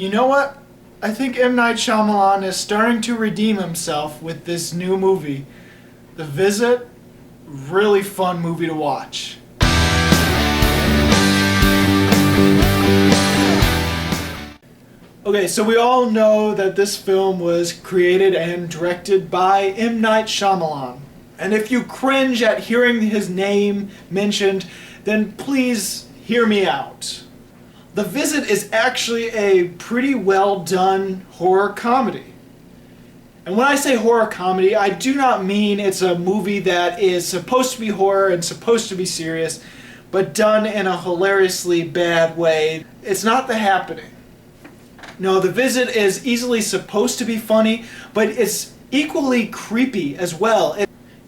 You know what? I think M. Night Shyamalan is starting to redeem himself with this new movie. The Visit, really fun movie to watch. Okay, so we all know that this film was created and directed by M. Night Shyamalan. And if you cringe at hearing his name mentioned, then please hear me out. The Visit is actually a pretty well done horror comedy. And when I say horror comedy, I do not mean it's a movie that is supposed to be horror and supposed to be serious, but done in a hilariously bad way. It's not The Happening. No, The Visit is easily supposed to be funny, but it's equally creepy as well.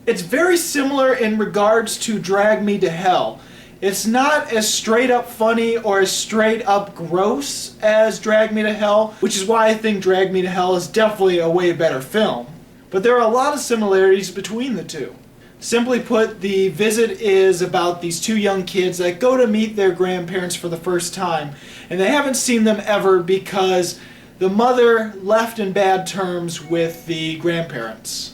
It's very similar in regards to Drag Me to Hell. It's not as straight up funny or as straight up gross as Drag Me to Hell, which is why I think Drag Me to Hell is definitely a way better film. But there are a lot of similarities between the two. Simply put, The Visit is about these two young kids that go to meet their grandparents for the first time, and they haven't seen them ever because the mother left in bad terms with the grandparents.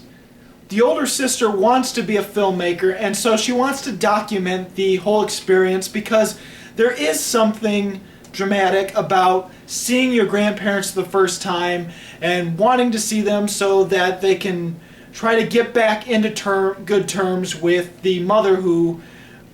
The older sister wants to be a filmmaker, and so she wants to document the whole experience because there is something dramatic about seeing your grandparents for the first time and wanting to see them so that they can try to get back into good terms with the mother who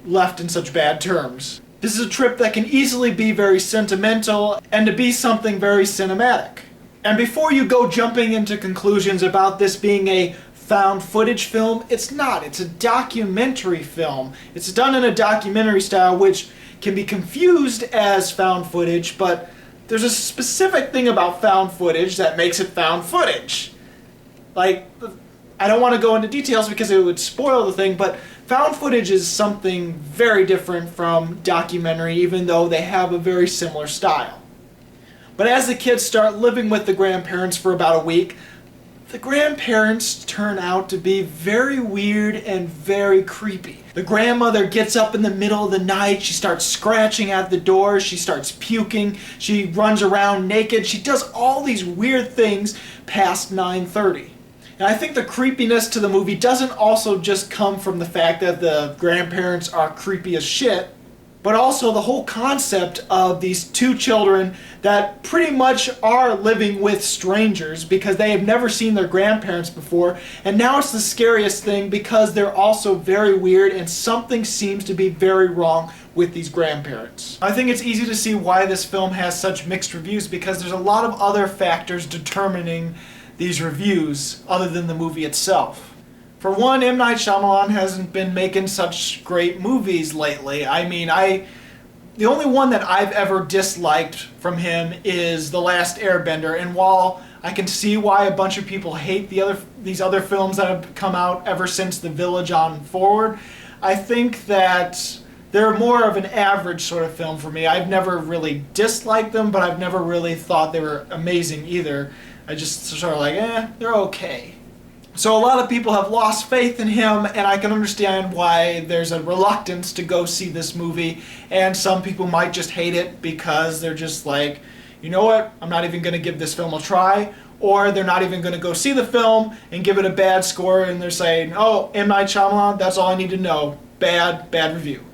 left in such bad terms. This is a trip that can easily be very sentimental and to be something very cinematic. And before you go jumping into conclusions about this being a found footage film, it's not. It's a documentary film. It's done in a documentary style which can be confused as found footage, but there's a specific thing about found footage that makes it found footage. Like, I don't want to go into details because it would spoil the thing, but found footage is something very different from documentary, even though they have a very similar style. But as the kids start living with the grandparents for about a week, the grandparents turn out to be very weird and very creepy. The grandmother gets up in the middle of the night, she starts scratching at the door, she starts puking, she runs around naked, she does all these weird things past 9:30. And I think the creepiness to the movie doesn't also just come from the fact that the grandparents are creepy as shit, but also the whole concept of these two children that pretty much are living with strangers because they have never seen their grandparents before, and now it's the scariest thing because they're also very weird and something seems to be very wrong with these grandparents. I think it's easy to see why this film has such mixed reviews because there's a lot of other factors determining these reviews other than the movie itself. For one, M. Night Shyamalan hasn't been making such great movies lately. I mean, the only one that I've ever disliked from him is The Last Airbender, and while I can see why a bunch of people hate these other films that have come out ever since The Village on forward, I think that they're more of an average sort of film for me. I've never really disliked them, but I've never really thought they were amazing either. I just sort of like, they're okay. So a lot of people have lost faith in him, and I can understand why there's a reluctance to go see this movie, and some people might just hate it because they're just like, you know what, I'm not even going to give this film a try, or they're not even going to go see the film and give it a bad score, and they're saying, oh, M. Night Shyamalan, that's all I need to know. Bad review.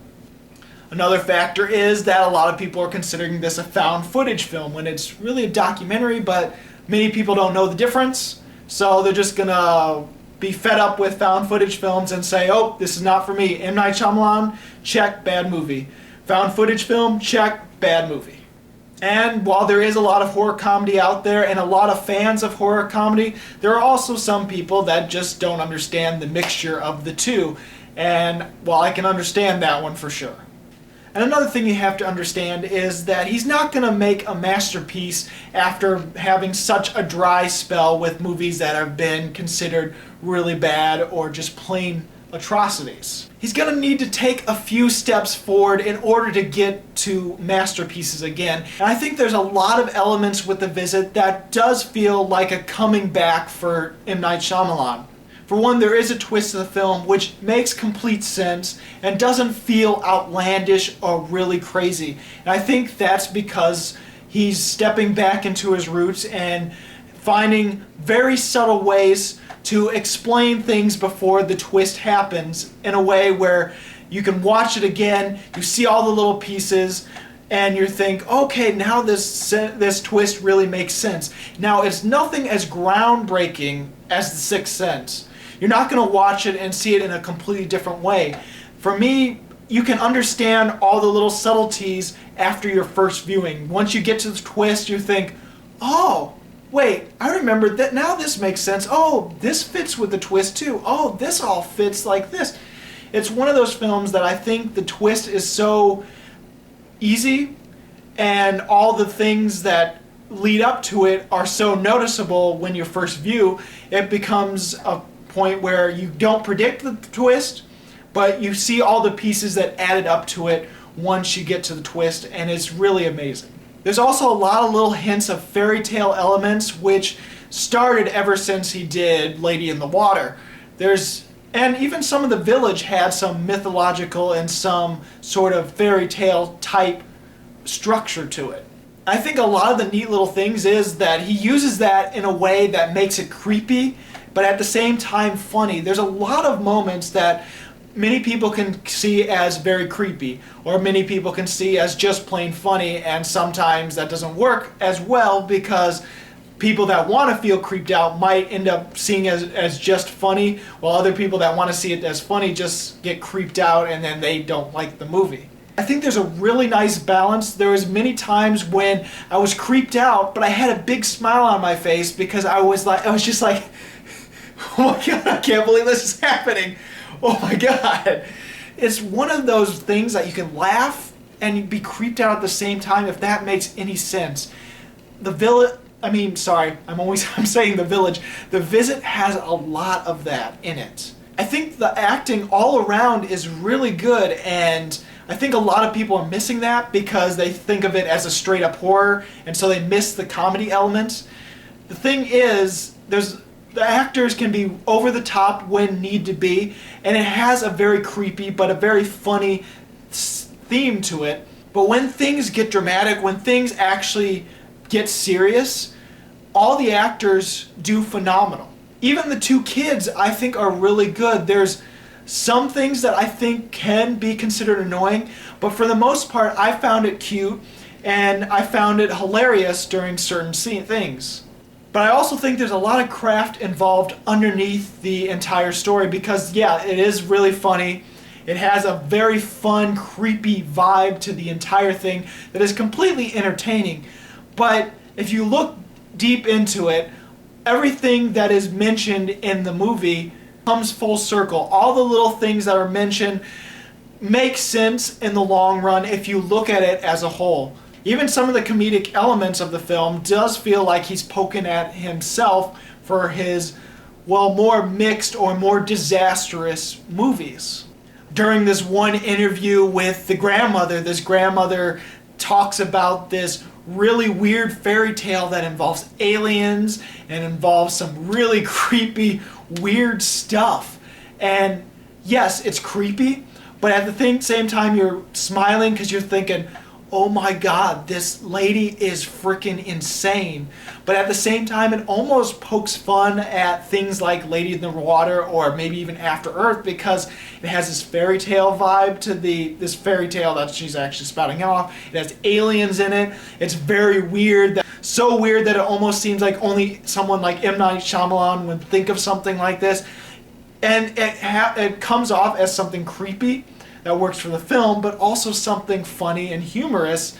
Another factor is that a lot of people are considering this a found footage film when it's really a documentary, but many people don't know the difference, so they're just gonna be fed up with found footage films and say, oh, this is not for me. M. Night Shyamalan, check, bad movie. Found footage film, check, bad movie. And while there is a lot of horror comedy out there and a lot of fans of horror comedy, there are also some people that just don't understand the mixture of the two. And while I can understand that one for sure. And another thing you have to understand is that he's not going to make a masterpiece after having such a dry spell with movies that have been considered really bad or just plain atrocities. He's going to need to take a few steps forward in order to get to masterpieces again. And I think there's a lot of elements with The Visit that does feel like a coming back for M. Night Shyamalan. For one, there is a twist to the film which makes complete sense and doesn't feel outlandish or really crazy. And I think that's because he's stepping back into his roots and finding very subtle ways to explain things before the twist happens in a way where you can watch it again, you see all the little pieces, and you think, okay, now this twist really makes sense. Now, it's nothing as groundbreaking as The Sixth Sense. You're not going to watch it and see it in a completely different way. For me, you can understand all the little subtleties after your first viewing. Once you get to the twist, you think, oh, wait, I remember that, now this makes sense. Oh, this fits with the twist too. Oh, this all fits like this. It's one of those films that I think the twist is so easy, and all the things that lead up to it are so noticeable when you first view. It becomes a point where you don't predict the twist, but you see all the pieces that added up to it once you get to the twist, and it's really amazing. There's also a lot of little hints of fairy tale elements, which started ever since he did Lady in the Water. And even some of the village had some mythological and some sort of fairy tale type structure to it. I think a lot of the neat little things is that he uses that in a way that makes it creepy, but at the same time funny. There's a lot of moments that many people can see as very creepy, or many people can see as just plain funny, and sometimes that doesn't work as well because people that want to feel creeped out might end up seeing it as just funny, while other people that want to see it as funny just get creeped out and then they don't like the movie. I think there's a really nice balance. There was many times when I was creeped out, but I had a big smile on my face because I was just like, oh my god, I can't believe this is happening. Oh my god. It's one of those things that you can laugh and be creeped out at the same time, if that makes any sense. I'm saying The Village. The Visit has a lot of that in it. I think the acting all around is really good, and I think a lot of people are missing that because they think of it as a straight up horror, and so they miss the comedy elements. The thing is, the actors can be over the top when need to be, and it has a very creepy but a very funny theme to it. But when things get dramatic, when things actually get serious, all the actors do phenomenal. Even the two kids, I think, are really good. There's some things that I think can be considered annoying, but for the most part, I found it cute, and I found it hilarious during certain things. But I also think there's a lot of craft involved underneath the entire story because, yeah, it is really funny. It has a very fun, creepy vibe to the entire thing that is completely entertaining. But if you look deep into it, everything that is mentioned in the movie comes full circle. All the little things that are mentioned make sense in the long run if you look at it as a whole. Even some of the comedic elements of the film does feel like he's poking at himself for his, well, more mixed or more disastrous movies. During this one interview with the grandmother, this grandmother talks about this really weird fairy tale that involves aliens and involves some really creepy, weird stuff. And yes, it's creepy, but at the same time you're smiling because you're thinking, oh my god, this lady is freaking insane. But at the same time, it almost pokes fun at things like Lady in the Water or maybe even After Earth because it has this fairy tale vibe to this fairy tale that she's actually spouting off. It has aliens in it. It's very weird. So weird that it almost seems like only someone like M. Night Shyamalan would think of something like this. And it comes off as something creepy that works for the film, but also something funny and humorous.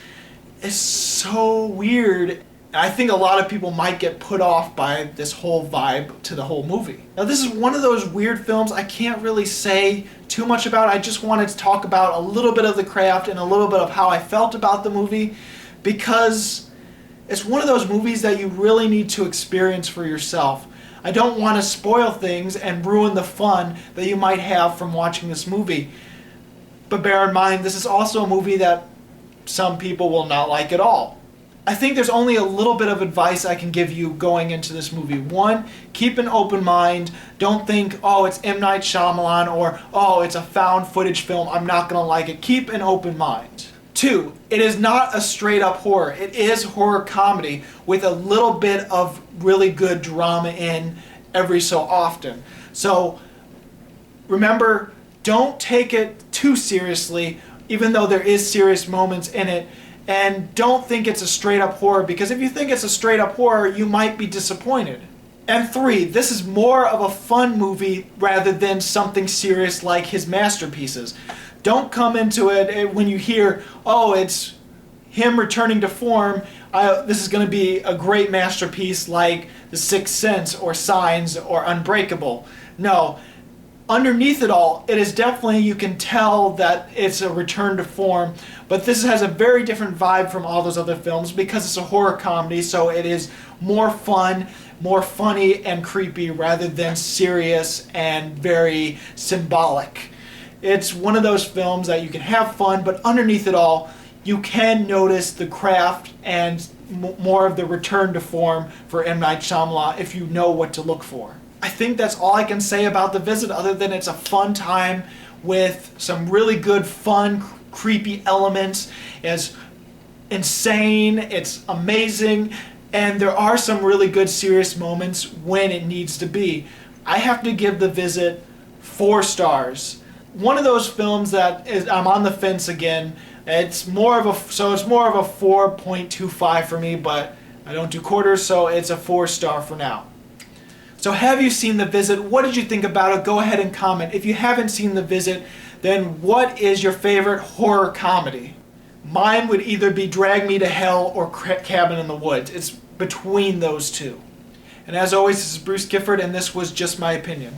Is so weird. I think a lot of people might get put off by this whole vibe to the whole movie. Now, this is one of those weird films I can't really say too much about. I just wanted to talk about a little bit of the craft and a little bit of how I felt about the movie, because it's one of those movies that you really need to experience for yourself. I don't want to spoil things and ruin the fun that you might have from watching this movie. But bear in mind, this is also a movie that some people will not like at all. I think there's only a little bit of advice I can give you going into this movie. One, keep an open mind. Don't think, oh, it's M. Night Shyamalan, or, oh, it's a found footage film, I'm not going to like it. Keep an open mind. Two, It is not a straight up horror. It is horror comedy with a little bit of really good drama in every so often. So remember, don't take it too seriously, even though there is serious moments in it. And don't think it's a straight up horror, because if you think it's a straight up horror, you might be disappointed. And 3, this is more of a fun movie rather than something serious like his masterpieces. Don't come into it when you hear, oh, it's him returning to form, this is going to be a great masterpiece like The Sixth Sense or Signs or Unbreakable. No. Underneath it all, it is definitely, you can tell that it's a return to form, but this has a very different vibe from all those other films because it's a horror comedy, so it is more fun, more funny and creepy rather than serious and very symbolic. It's one of those films that you can have fun, but underneath it all, you can notice the craft and more of the return to form for M. Night Shyamalan if you know what to look for. I think that's all I can say about The Visit, other than it's a fun time with some really good, fun, creepy elements. It's insane, it's amazing, and there are some really good serious moments when it needs to be. I have to give The Visit 4 stars. One of those films that I'm on the fence again. It's more of a 4.25 for me, but I don't do quarters, so it's a 4-star for now. So have you seen The Visit? What did you think about it? Go ahead and comment. If you haven't seen The Visit, then what is your favorite horror comedy? Mine would either be Drag Me to Hell or Cabin in the Woods. It's between those two. And as always, this is Bruce Gifford, and this was Just My Opinion.